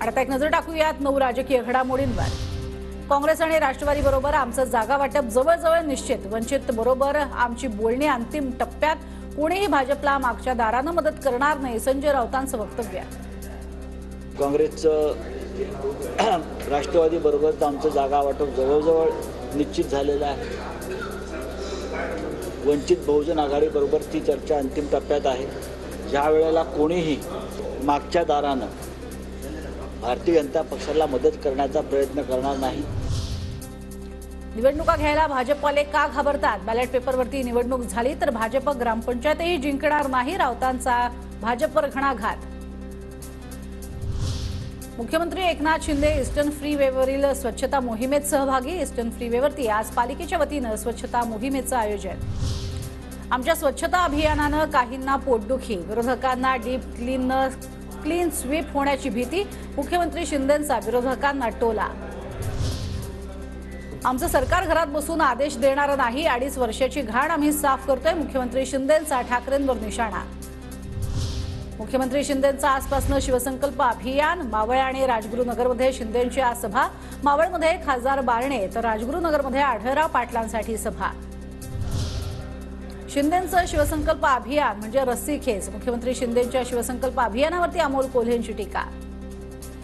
आता एक नजर टाकूयात 9 राजकीय घडामोडींवर। काँग्रेस आणि राष्ट्रवादी बरोबर आमचं जागा वाटप जवळजवळ निश्चित। वंचित बरोबर आमची बोलणी अंतिम टप्प्यात। कोणीही भाजपला मागच्या दारानं मदत करणार नाही, संजय राऊतांचं वक्तव्य। काँग्रेसचं राष्ट्रवादी बरोबर आमचं जागा वाटप जवळजवळ निश्चित झालेलं आहे। वंचित बहुजन आघाडी बरोबर ती चर्चा अंतिम टप्प्यात आहे। ज्या वेळेला कोणीही मागच्या दारानं भारतीय जनता पक्षाला मदत करण्याचा प्रयत्न करणार नाही। निवडणुका घ्यायला भाजपवाले का घाबरतात? बॅलेट पेपरवरती निवडणूक झाली तर भाजप ग्रामपंचायतही जिंकणार नाही, राऊतांचा भाजपवर घणाघात। मुख्यमंत्री एकनाथ शिंदे ईस्टर्न फ्रीवेवरील स्वच्छता मोहिमेत सहभागी। ईस्टर्न फ्रीवेवरती आज पालिकेच्या वतीनं स्वच्छता मोहिमेचं आयोजन। आमच्या स्वच्छता अभियानानं काहींना पोटदुखी, विरोधकांना डीप क्लीन स्वीप होण्याची भीती। मुख्यमंत्री शिंदेंचा विरोधकांना टोला। आमचं सरकार घरात बसून आदेश देणार नाही, 2.5 वर्षाची घाण आम्ही साफ करतोय। मुख्यमंत्री शिंदेंचा ठाकरेंवर निशाणा। मुख्यमंत्री शिंदेंचा आजपासून शिवसंकल्प अभियान। मावळ आणि राजगुरुनगरमध्ये शिंदेंची आज सभा। मावळमध्ये खासदार बारणे तर राजगुरुनगरमध्ये आढळराव पाटलांसाठी सभा। शिंदेंचं शिवसंकल्प अभियान म्हणजे रस्सीखेच। मुख्यमंत्री शिंदेंच्या शिवसंकल्प अभियानावरती अमोल कोल्हेंची टीका।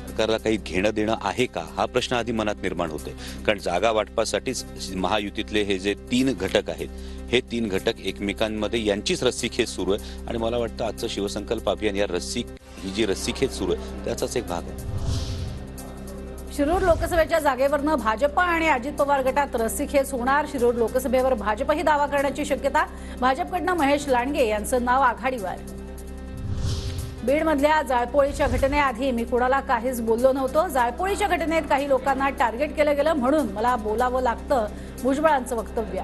सरकारला काही घेणं देणं आहे का हा प्रश्न आधी मनात निर्माण होतोय, कारण जागा वाटपासाठीच महायुतीतले हे जे 3 घटक आहेत, हे 3 घटक एकमेकांमध्ये यांचीच रस्सीखेच सुरू आहे। आणि मला वाटतं आजचं शिवसंकल्प अभियान या ही जी रस्सीखेच सुरू आहे त्याचाच एक भाग आहे। शिरूर लोकसभेच्या जागेवरनं भाजप आणि अजित पवार गटात रस्सीखेच होणार। शिरूर लोकसभेवर भाजपही दावा करण्याची शक्यता। भाजपकडनं महेश लांडगे यांचं नाव आघाडीवर। बीडमधल्या जाळपोळीच्या घटनेआधी मी कोणाला काहीच बोललो नव्हतो। जाळपोळीच्या घटनेत काही लोकांना टार्गेट केलं गेलं म्हणून मला बोलावं लागतं, भुजबळांचं वक्तव्य।